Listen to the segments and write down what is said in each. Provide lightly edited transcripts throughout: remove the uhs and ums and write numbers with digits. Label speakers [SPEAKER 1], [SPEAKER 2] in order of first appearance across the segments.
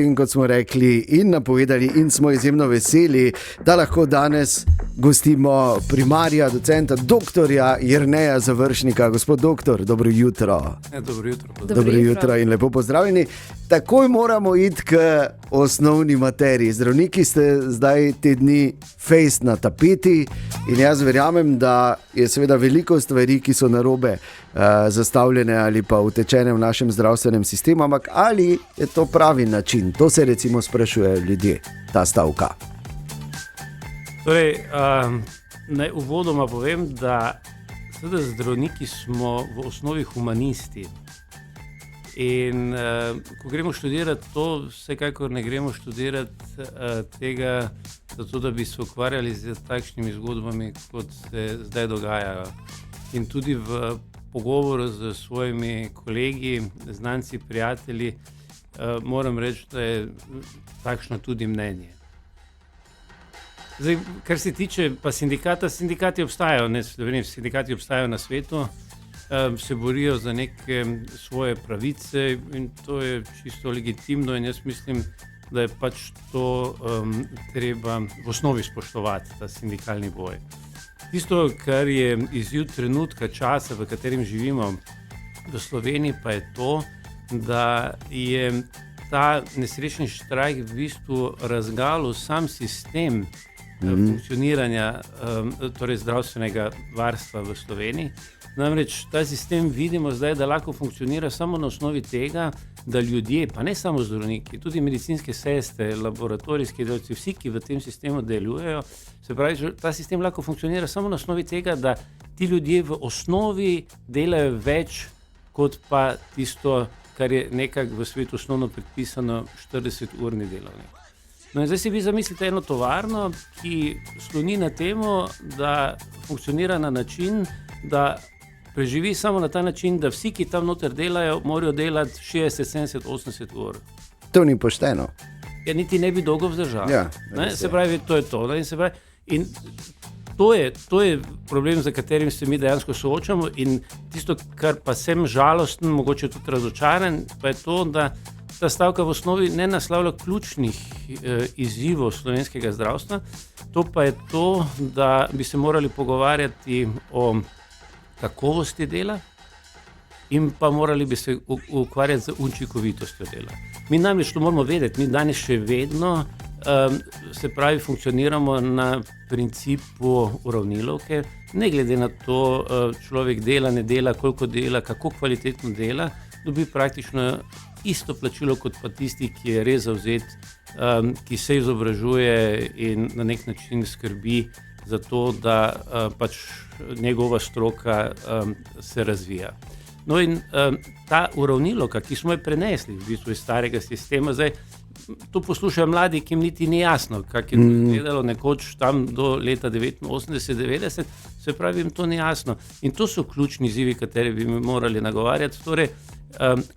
[SPEAKER 1] In kot smo rekli in napovedali in smo izjemno veseli, da lahko danes gostimo primarja, docenta, doktorja Jerneja Završnika. Gospod doktor, dobro jutro. Dobro jutro in lepo pozdravljeni. Takoj moramo iti k osnovni materiji. Zdravniki ste zdaj te dni fejst na tapeti in jaz verjamem, da je seveda veliko stvari, ki so narobe zastavljene ali pa utečene v našem zdravstvenem sistemu, ampak ali je to pravi način? To se recimo sprašujejo ljudje, ta stavka.
[SPEAKER 2] Torej, naj uvodoma povem, da zdravniki smo v osnovi humanisti. In ko gremo študirati to, vsekakor ne gremo študirati tega, zato da bi se ukvarjali z takšnimi zgodbami, kot se zdaj dogajajo. In tudi v pogovoru z svojimi kolegi, znanci, prijatelji, moram reči, da je takšno tudi mnenje. Zdaj, kar se tiče pa sindikata, sindikati obstajajo, ne Sloveniji, sindikati obstajajo na svetu, se borijo za neke svoje pravice in to je čisto legitimno in jaz mislim, da je pač to treba v osnovi spoštovati, ta sindikalni boj. Tisto, kar je izziv trenutka časa, v katerem živimo v Sloveniji, pa je to, da je ta nesrečni štrajk v bistvu razgalil sam sistem funkcioniranja torej zdravstvenega varstva v Sloveniji. Namreč ta sistem vidimo zdaj, da lahko funkcionira samo na osnovi tega, da ljudje, pa ne samo zdravniki, tudi medicinske sestre, laboratorijski delavci, vsi, ki v tem sistemu delujejo, se pravi, ta sistem lahko funkcionira samo na osnovi tega, da ti ljudje v osnovi delajo več, kot pa tisto, kar je nekako v svetu osnovno predpisano 40-urni delavnik. No in zdaj si vi zamislite eno tovarno, ki sloni na temo, da funkcionira na način, da preživi samo na ta način, da vsi, ki tam noter delajo, morajo delati 60, 70, 80 ur.
[SPEAKER 1] To ni pošteno.
[SPEAKER 2] Ja, niti ne bi dolgo vzdržali.
[SPEAKER 1] Ja,
[SPEAKER 2] se pravi, to je to. In to je problem, za katerim se mi dejansko soočamo in tisto, kar pa sem žalosten, mogoče tudi razočaran, pa je to, da ta stavka v osnovi ne naslavlja ključnih izzivov slovenskega zdravstva. To pa je to, da bi se morali pogovarjati o kakovosti dela in pa morali bi se ukvarjati z učinkovitostjo dela. Mi namreč to moramo vedeti, mi danes še vedno se pravi funkcioniramo na principu uravnilovke, ne glede na to, človek dela, ne dela, koliko dela, kako kvalitetno dela, dobi praktično isto plačilo kot pa tisti, ki je res zavzet, ki se izobražuje in na nek način skrbi za to, da pač njegova stroka se razvija. No in ta uravnilovka, ki smo jo prenesli v bistvu iz starega sistema, zdaj to poslušajo mladi, ki jim niti ni jasno, kak je to izgledalo nekoč tam do leta 89-90, se pravi, jim to ni jasno. In to so ključni izzivi, katere bi morali nagovarjati, torej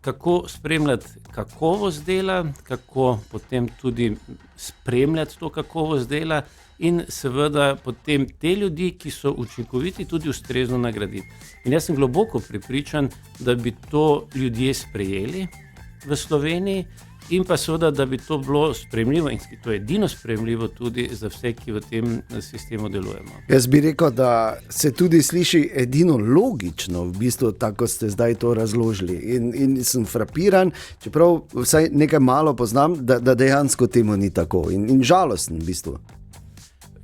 [SPEAKER 2] kako spremljati kakovost dela, kako potem tudi spremljati to kakovost dela in seveda potem te ljudi, ki so učinkoviti, tudi ustrezno nagraditi. In jaz sem globoko prepričan, da bi to ljudje sprejeli v Sloveniji in pa seveda, da bi to bilo sprejemljivo in to je edino sprejemljivo tudi za vse, ki v tem sistemu delujemo.
[SPEAKER 1] Jaz bi rekel, da se tudi sliši edino logično, v bistvu, tako ste zdaj to razložili. In sem frapiran, čeprav vsaj nekaj malo poznam, da dejansko temu ni tako. In žalosten v bistvu.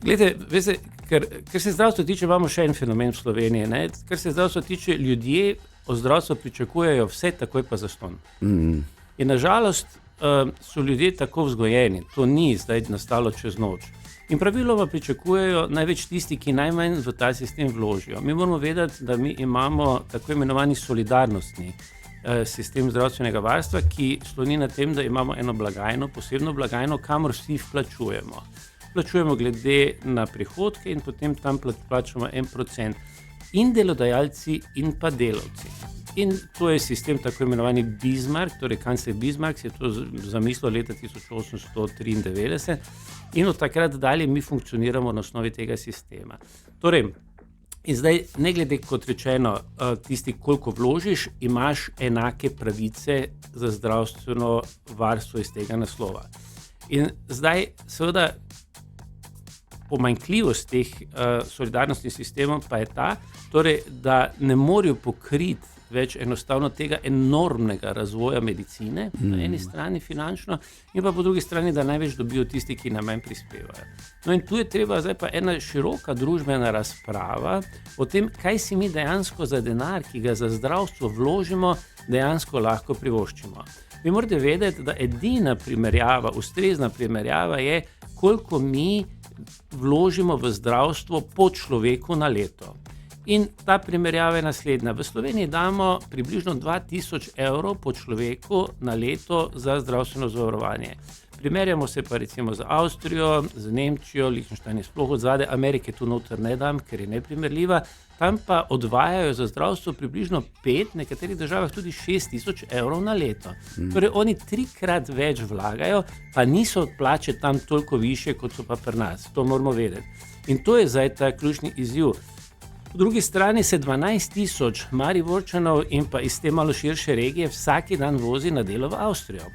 [SPEAKER 2] Glede, veste, ker se zdravstvo tiče, imamo še en fenomen v Sloveniji. Ne? Ker se zdravstvo tiče, ljudje od zdravstva pričakujejo vse takoj pa zastonj. In nažalost so ljudje tako vzgojeni, to ni zdaj nastalo čez noč. In praviloma pričakujejo največ tisti, ki najmanj v ta sistem vložijo. Mi moramo vedeti, da mi imamo tako imenovani solidarnostni sistem zdravstvenega varstva, ki sloni na tem, da imamo eno blagajno, posebno blagajno, kamor vsi vplačujemo. Plačujemo glede na prihodke in potem tam plačamo 1%. In delodajalci in pa delavci. In to je sistem tako imenovani Bismarck, torej kancler Bismarck je to zamislil leta 1893 in od takrat dalje mi funkcioniramo na osnovi tega sistema. Torej, In zdaj, ne glede kot rečeno, tisti, koliko vložiš, imaš enake pravice za zdravstveno varstvo iz tega naslova. In zdaj, seveda, pomanjkljivost teh solidarnostnih sistemov pa je ta, torej, da ne morejo pokriti več enostavno tega enormnega razvoja medicine, na eni strani finančno, in pa po drugi strani, da največ dobijo tisti, ki nam manj prispevajo. No in tu je treba zdaj pa ena široka družbena razprava o tem, kaj si mi dejansko za denar, ki ga za zdravstvo vložimo, dejansko lahko privoščimo. Vi morate vedeti, da edina primerjava, ustrezna primerjava je, koliko mi vložimo v zdravstvo po človeku na leto. In ta primerjava je naslednja. V Sloveniji damo približno 2000 evrov po človeku na leto za zdravstveno zavarovanje. Primerjamo se pa recimo z Avstrijo, z Nemčijo, Liechtenstein je sploh odzadaj, Amerike tu noter ne dam, ker je neprimerljiva. Tam pa odvajajo za zdravstvo približno 5, v nekaterih državah tudi 6000 evrov na leto. Torej oni 3-krat več vlagajo, pa niso plače tam toliko više, kot so pa pri nas. To moramo vedeti. In to je zdaj ta ključni izziv. Po drugi strani se 12 000 Mariborčanov in pa iz te malo širše regije vsaki dan vozi na delo v Avstrijo.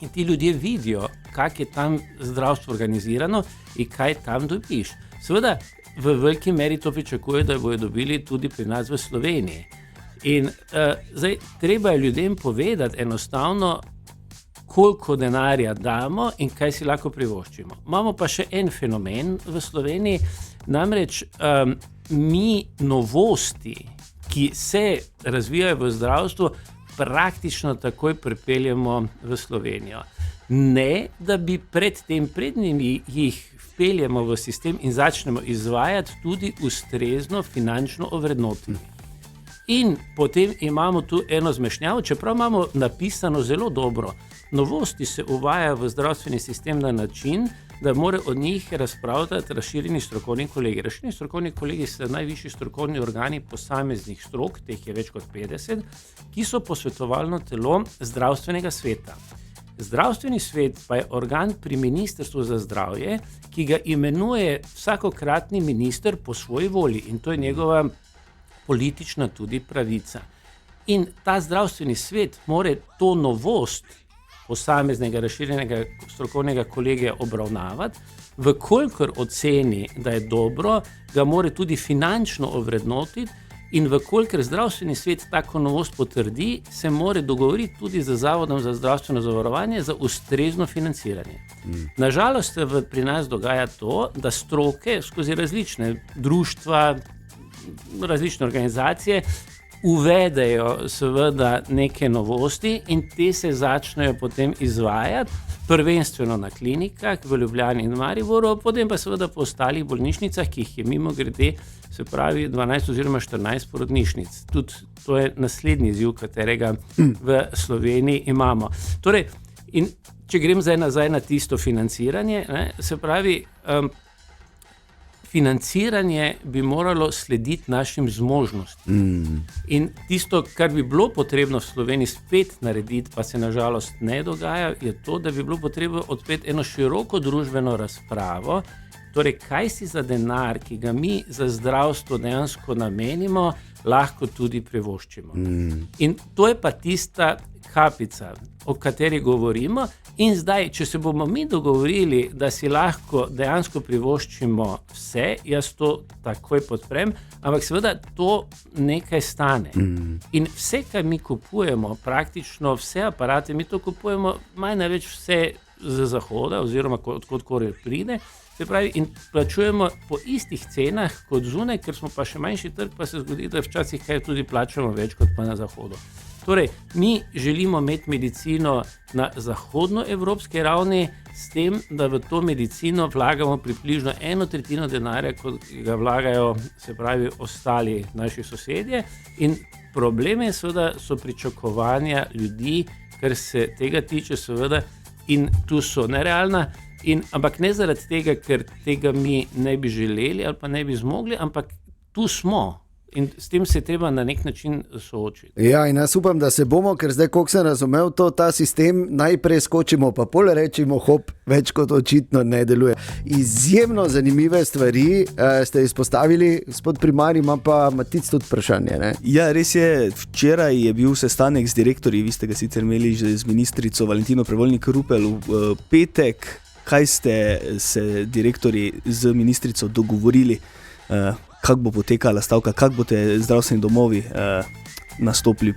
[SPEAKER 2] In ti ljudje vidijo, kak je tam zdravstvo organizirano in kaj tam dobiš. Seveda, v veliki meri to pričakuje, da bojo dobili tudi pri nas v Sloveniji. In zdaj, treba je ljudem povedati enostavno, koliko denarja damo in kaj si lahko privoščimo. Imamo pa še en fenomen v Sloveniji, namreč mi novosti, ki se razvijajo v zdravstvu, praktično takoj pripeljemo v Slovenijo. Ne, da bi predtem jih vpeljemo v sistem in začnemo izvajati, tudi ustrezno finančno ovrednotiti. In potem imamo tu eno zmešnjavo, čeprav imamo napisano zelo dobro. Novosti se uvajajo v zdravstveni sistem na način, da mora od njih razpravljati razširjeni strokovni kolegi. Razširjeni strokovni kolegi so najvišji strokovni organi posameznih strok, teh je več kot 50, ki so posvetovalno telo zdravstvenega sveta. Zdravstveni svet pa je organ pri Ministrstvu za zdravje, ki ga imenuje vsakokratni minister po svoji volji in to je njegova politična tudi pravica. In ta zdravstveni svet mora to novost posameznega razširjenega strokovnega kolegija obravnavati, vkolikor oceni, da je dobro, ga mora tudi finančno ovrednotiti in vkolikor zdravstveni svet tako novost potrdi, se mora dogovoriti tudi z Zavodom za zdravstveno zavarovanje za ustrezno financiranje. Nažalost se pri nas dogaja to, da stroke skozi različne društva, različne organizacije uvedejo seveda neke novosti in te se začnejo potem izvajati, prvenstveno na klinikah v Ljubljani in Mariboru, potem pa seveda po ostalih bolnišnicah, ki jih je mimogrede, se pravi 12 oziroma 14 porodnišnic. Tudi to je naslednji izziv, katerega v Sloveniji imamo. Torej, in če grem zdaj nazaj na tisto financiranje, se pravi, financiranje bi moralo slediti našim zmožnostim. In tisto, kar bi bilo potrebno v Sloveniji spet narediti, pa se nažalost ne dogaja, je to, da bi bilo potrebno odpreti eno široko družbeno razpravo, torej kaj si za denar, ki ga mi za zdravstvo dejansko namenimo, lahko tudi privoščimo. In to je pa tista kapica, o kateri govorimo. In zdaj, če se bomo mi dogovorili, da si lahko dejansko privoščimo vse, jaz to takoj podprem, ampak seveda to nekaj stane. In vse, kar mi kupujemo, praktično vse aparate, mi to kupujemo največ vse z zahoda oziroma odkudkor pride, se pravi, in plačujemo po istih cenah kot zunaj, ker smo pa še manjši trg, pa se zgodi, da včasih kaj tudi plačamo več kot pa na zahodu. Torej, mi želimo imeti medicino na zahodnoevropski ravni s tem, da v to medicino vlagamo približno 1/3 denarja, kot ga vlagajo, se pravi, ostali naši sosedje. In problem je seveda so pričakovanja ljudi, kar se tega tiče seveda, in tu so nerealna, ampak ne zaradi tega, ker tega mi ne bi želeli ali pa ne bi zmogli, ampak tu smo. In s tem se treba na nek način soočiti.
[SPEAKER 1] Ja, in jaz upam, da se bomo, ker zdaj, koliko sem razumel, ta sistem najprej skočimo, pa pol rečemo, hop, več kot očitno ne deluje. Izjemno zanimive stvari ste izpostavili, gospod primarij, ima pa Matic tudi vprašanje. Ne?
[SPEAKER 3] Ja, res je, včeraj je bil sestanek z direktorji, vi ste ga sicer imeli že z ministrico Valentino Prevolnik-Rupel v petek. Kaj ste se direktorji z ministrico dogovorili? Kako bo potekala stavka, kako boste zdravstveni domovi nastopili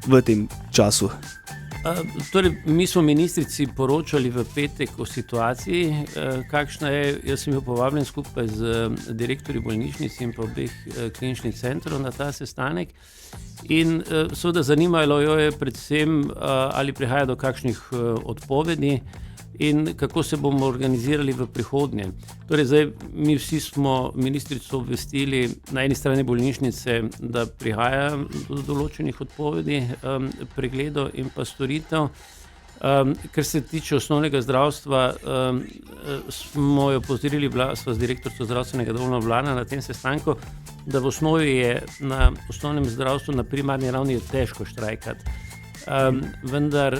[SPEAKER 3] v tem času?
[SPEAKER 2] Torej, mi smo ministrici poročali v petek o situaciji, kakšna je. Jaz sem bil povabljen skupaj z direktorji bolnišnic in pa obeh kliničnih centrov na ta sestanek. In seveda zanimalo jo je predvsem, ali prihaja do kakšnih odpovedi in kako se bomo organizirali v prihodnje. Torej, zdaj mi vsi smo ministrico obvestili na eni strani bolnišnice, da prihaja do določenih odpovedi pregledov in pa storitev. Kar se tiče osnovnega zdravstva, smo jo opozorili, sva z direktorico zdravstvenega doma Vlana na tem sestanku, da v osnovi je na osnovnem zdravstvu na primarni ravni je težko štrajkati. Vendar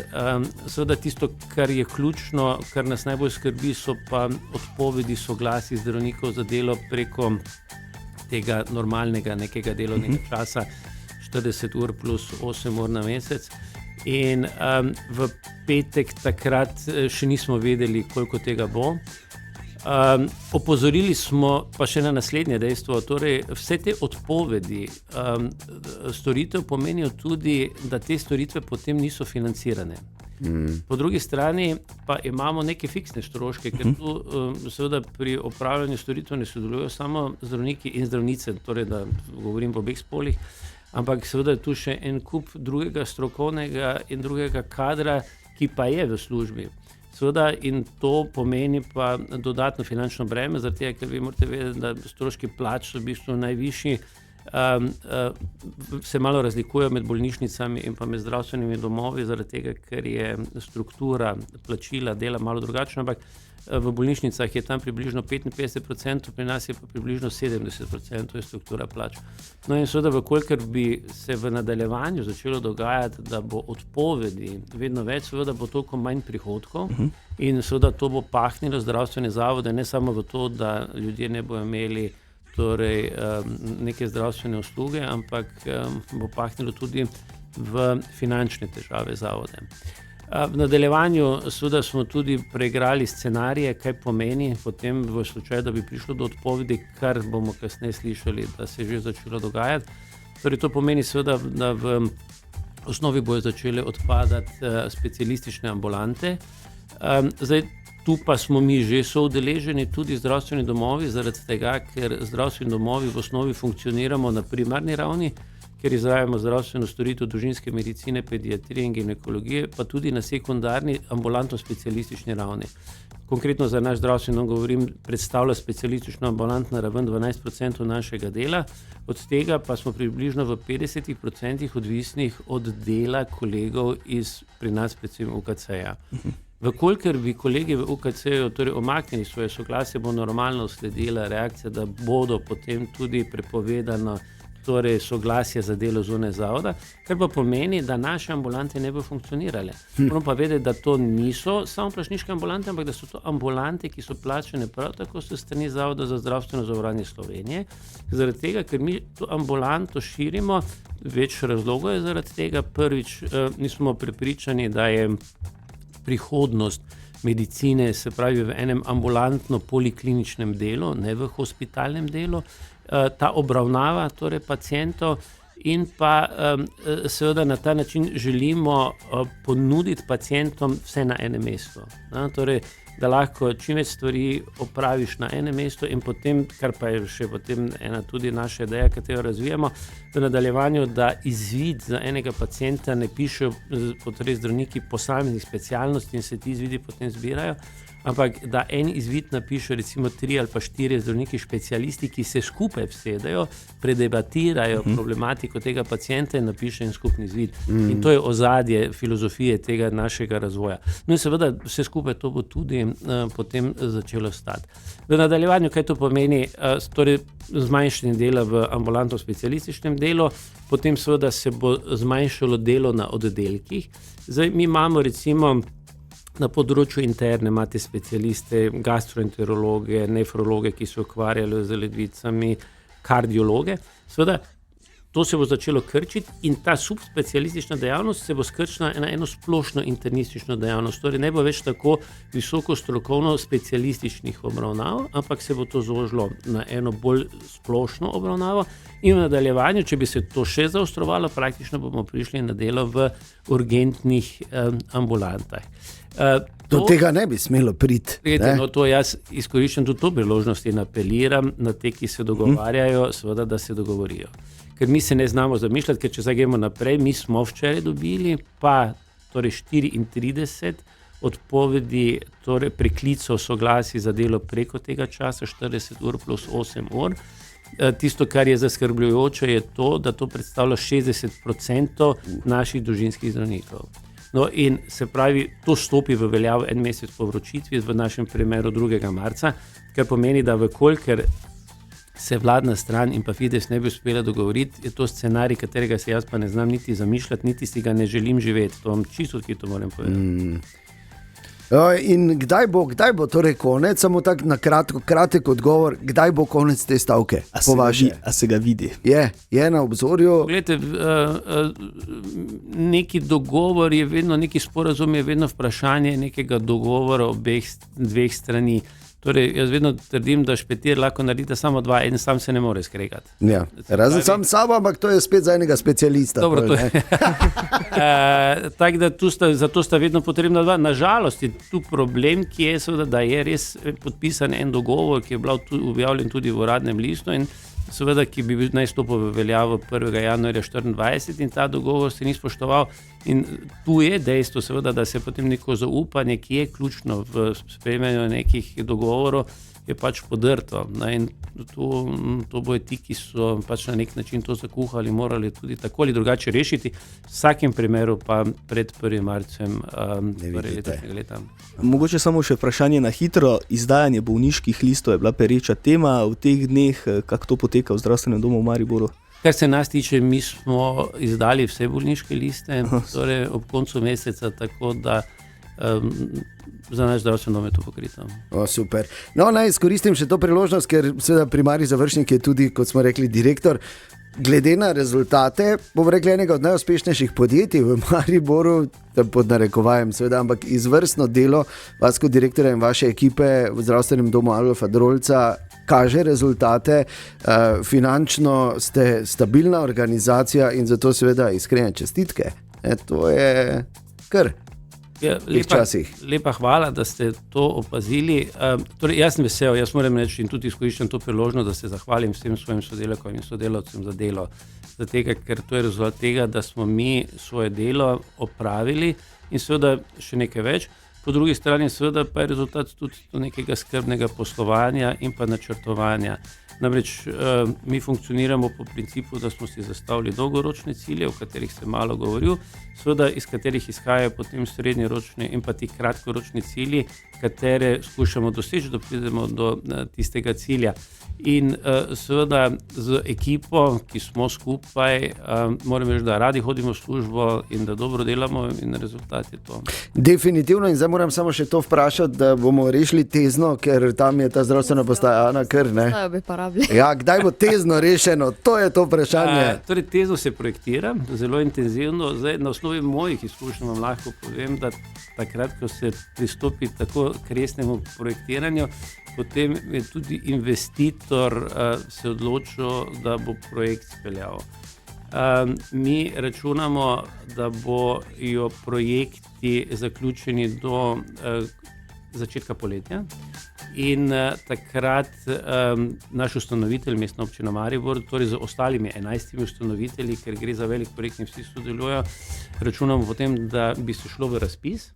[SPEAKER 2] seveda tisto, kar je ključno, kar nas najbolj skrbi, so pa odpovedi soglasij zdravnikov za delo preko tega normalnega nekega delovnega časa, 40 ur plus 8 ur na mesec. In v petek takrat še nismo vedeli, koliko tega bo. Opozorili smo pa še na naslednje dejstvo, torej vse te odpovedi storitev pomenijo tudi, da te storitve potem niso financirane. Po drugi strani pa imamo neke fiksne stroške, ker tu seveda pri opravljanju storitev ne sodelujo samo zdravniki in zdravnice, torej da govorim v obeh spolih, ampak seveda je tu še en kup drugega strokovnega in drugega kadra, ki pa je v službi. Seveda in to pomeni pa dodatno finančno breme, zaradi tega, ker vi morate vedeti, da stroški plač so v bistvu najvišji, se malo razlikujejo med bolnišnicami in pa med zdravstvenimi domovi, zaradi tega, ker je struktura plačila dela malo drugačna, ampak v bolnišnicah je tam približno 55%, pri nas je pa približno 70% je struktura plač. No in seveda, kolikor bi se v nadaljevanju začelo dogajati, da bo odpovedi vedno več, seveda bo toliko manj prihodkov in seveda to bo pahnilo zdravstvene zavode, ne samo v to, da ljudje ne bodo imeli torej, neke zdravstvene usluge, ampak bo pahnilo tudi v finančne težave zavode. V nadaljevanju seveda smo tudi preigrali scenarije, kaj pomeni potem v slučaju, da bi prišlo do odpovedi, kar bomo kasneje slišali, da se je že začelo dogajati. Torej, to pomeni seveda, da v osnovi bojo začele odpadati specialistične ambulante. Zdaj, tu pa smo mi že soudeleženi tudi zdravstveni domovi, zaradi tega, ker zdravstveni domovi v osnovi funkcioniramo na primarni ravni, ker izvajamo zdravstveno storitev družinske medicine, pediatrije in ginekologije, pa tudi na sekundarni ambulantno-specialistični ravni. Konkretno za naš zdravstveni dom govorim, predstavlja specialistično ambulantna raven 12% našega dela, od tega pa smo približno v 50% odvisnih od dela kolegov iz pri nas predvsem UKC-ja. Vkolikor bi kolegi v UKC-ju torej omaknili svoje soglasje, bo normalno sledila reakcija, da bodo potem tudi prepovedano torej soglasje za delo zunaj zavoda, kar pa pomeni, da naše ambulante ne bo funkcionirale. Moram pa vedeti, da to niso samo plačniške ambulante, ampak da so to ambulante, ki so plačene prav tako s strani Zavoda za zdravstveno zavarovanje Slovenije, zaradi tega, ker mi to ambulanto širimo, več razlogov je zaradi tega. Prvič, mi smo prepričani, da je prihodnost medicine, se pravi v enem ambulantno-polikliničnem delu, ne v hospitalnem delu, ta obravnava torej pacientov in pa seveda na ta način želimo ponuditi pacientom vse na enem mestu. Torej, da lahko čim več stvari opraviš na enem mestu in potem, kar pa je še potem ena tudi naša ideja, katero razvijamo, v nadaljevanju, da izvid za enega pacienta ne pišejo torej zdravniki posameznih specialnosti in se ti izvidi potem zbirajo, ampak da en izvid napiše recimo 3 ali pa 4 zdravniki specialisti, ki se skupaj vsedajo, predebatirajo problematiko tega pacienta in napiše en skupni izvid. In to je ozadje filozofije tega našega razvoja. No in seveda vse skupaj to bo tudi potem začelo stati. V nadaljevanju, kaj to pomeni, torej zmanjšanje dela v ambulantno-specialističnem delu, potem seveda se bo zmanjšalo delo na oddelkih. Zdaj, mi imamo recimo na področju interne, imate specialiste, gastroenterologe, nefrologe, ki se ukvarjajo z ledvicami, kardiologe. Seveda, to se bo začelo krčiti in ta subspecialistična dejavnost se bo skrčila na eno splošno internistično dejavnost. Torej ne bo več tako visoko strokovno specialističnih obravnav, ampak se bo to zožilo na eno bolj splošno obravnavo in v nadaljevanju, če bi se to še zaostrovalo, praktično bomo prišli na delo v urgentnih ambulantah.
[SPEAKER 1] Do tega ne bi smelo priti.
[SPEAKER 2] No, to jaz izkoriščam tudi to priložnost in apeliram na te, ki se dogovarjajo, seveda, da se dogovorijo. Ker mi se ne znamo zamišljati, ker če zagemo naprej, mi smo včeraj dobili pa torej 34 odpovedi, torej preklicov soglasij za delo preko tega časa, 40 ur plus 8 ur. Tisto, kar je zaskrbljujoče, je to, da to predstavlja 60% naših družinskih zdravnikov. No in se pravi, to stopi v veljavo en mesec po vročitvi, v našem primeru 2. marca, kar pomeni, da vkolikor se vladna stran in pa Fides ne bi uspela dogovoriti, je to scenarij, katerega se jaz pa ne znam niti zamišljati, niti si ga ne želim živeti. To vam čisto odkrito moram povedati.
[SPEAKER 1] In kdaj bo torej konec, samo tako na kratek odgovor, kdaj bo konec te stavke?
[SPEAKER 3] A se ga vidi?
[SPEAKER 1] Je na obzorju?
[SPEAKER 2] Glejte, neki dogovor je vedno, neki sporazum je vedno vprašanje nekega dogovora dveh strani. Torej, jaz vedno trdim, da Špetir lahko naredite samo dva, en sam se ne more skregati.
[SPEAKER 1] Ja, razen sam sabo, ampak to je spet za enega specialista.
[SPEAKER 2] Dobro, to je. Tako da zato sta vedno potrebna dva. Nažalost je tu problem, ki je seveda, da je res podpisan en dogovor, ki je bil objavljen tudi v Uradnem listu in seveda, ki bi naj stopil v veljavo 1. januarja 2024 in ta dogovor se ni spoštoval. In tu je dejstvo seveda, da se potem neko zaupanje, ki je ključno v sprejemanju nekih dogovorov, je pač podrto. In to bojo ti, ki so pač na nek način to zakuhali, morali tudi tako ali drugače rešiti. V vsakem primeru pa pred 1. marcem letošnjega leta.
[SPEAKER 3] Mogoče samo še vprašanje na hitro. Izdajanje bolniških listov je bila pereča tema v teh dneh. Kako to poteka v zdravstvenem domu v Mariboru?
[SPEAKER 2] Kar se nas tiče, mi smo izdali vse bolniške liste, torej ob koncu meseca, tako da za naš zdravstveni dom je to pokrito.
[SPEAKER 1] Super. No, naj izkoristim še to priložnost, ker seveda primarni završnik je tudi, kot smo rekli, direktor. Glede na rezultate, bom rekel, enega od najuspešnejših podjetij v Mariboru, pod narekovajem seveda, ampak izvrstno delo vas kot direktorja in vaše ekipe v zdravstvenem domu Adolfa Drolca kaže rezultate, finančno ste stabilna organizacija in zato seveda iskrene čestitke. To je kar.
[SPEAKER 2] Lepa hvala, da ste to opazili. Torej, jaz sem vesel, jaz moram reči in tudi izkoriščam to priložnost, da se zahvalim vsem svojim sodelavkam in sodelavcem za delo. Zato, ker to je rezultat tega, da smo mi svoje delo opravili in seveda še nekaj več. Po drugi strani seveda pa je rezultat tudi nekega skrbnega poslovanja in pa načrtovanja. Namreč mi funkcioniramo po principu, da smo si zastavili dolgoročne cilje, o katerih se malo govoril, seveda iz katerih izhajajo potem srednjeročni in pa ti kratkoročni cilji, katere skušamo doseči, da pridemo do tistega cilja. In seveda z ekipo, ki smo skupaj, moram reči, da radi hodimo v službo in da dobro delamo in rezultat je to.
[SPEAKER 1] Definitivno in zdaj moram samo še to vprašati, da bomo rešili Tezno, ker tam je ta zdravstvena postaja Ana kar, ne? Ja, kdaj bo Tezno rešeno? To je to vprašanje.
[SPEAKER 2] Torej, Tezno se projektira zelo intenzivno. Zdaj, na osnovi mojih izkušenj vam lahko povem, da takrat, ko se pristopi tako k resnemu projektiranju, potem je tudi investitor se odločil, da bo projekt speljal. Mi računamo, da bojo projekti zaključeni do začetka poletja in takrat naš ustanovitelj, Mestna občina Maribor, torej z ostalimi 11 ustanovitelji, ker gre za velik projekt in vsi sodelujo, računamo potem, da bi se šlo v razpis.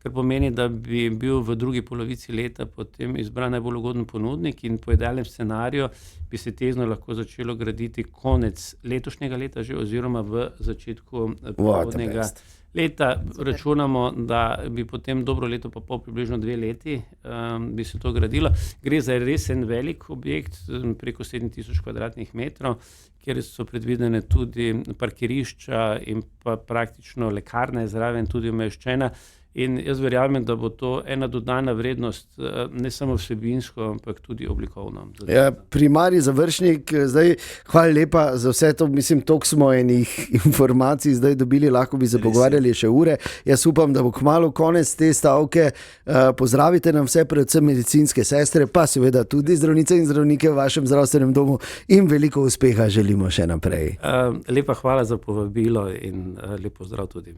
[SPEAKER 2] kar pomeni, da bi bil v drugi polovici leta potem izbran najbolj ugoden ponudnik in po idealnem scenariju bi se tezno lahko začelo graditi konec letošnjega leta že oziroma v začetku prihodnjega leta. Računamo, da bi potem dobro leto pa pol, približno 2 leti, bi se to gradilo. Gre za res en velik objekt, preko 7000 kvadratnih metrov, kjer so predvidene tudi parkirišča in pa praktično lekarna je zraven tudi umeščena. In jaz verjamem, da bo to ena dodana vrednost, ne samo vsebinsko, ampak tudi oblikovno.
[SPEAKER 1] Ja, primarij Završnik, zdaj hvala lepa za vse to, mislim, toliko smo enih informacij zdaj dobili, lahko bi se pogovarjali še ure. Jaz upam, da bo kmalu konec te stavke. Pozdravite nam vse, predvsem medicinske sestre, pa seveda tudi zdravnice in zdravnike v vašem zdravstvenem domu in veliko uspeha želimo še naprej.
[SPEAKER 2] Lepa hvala za povabilo in lep pozdrav tudi.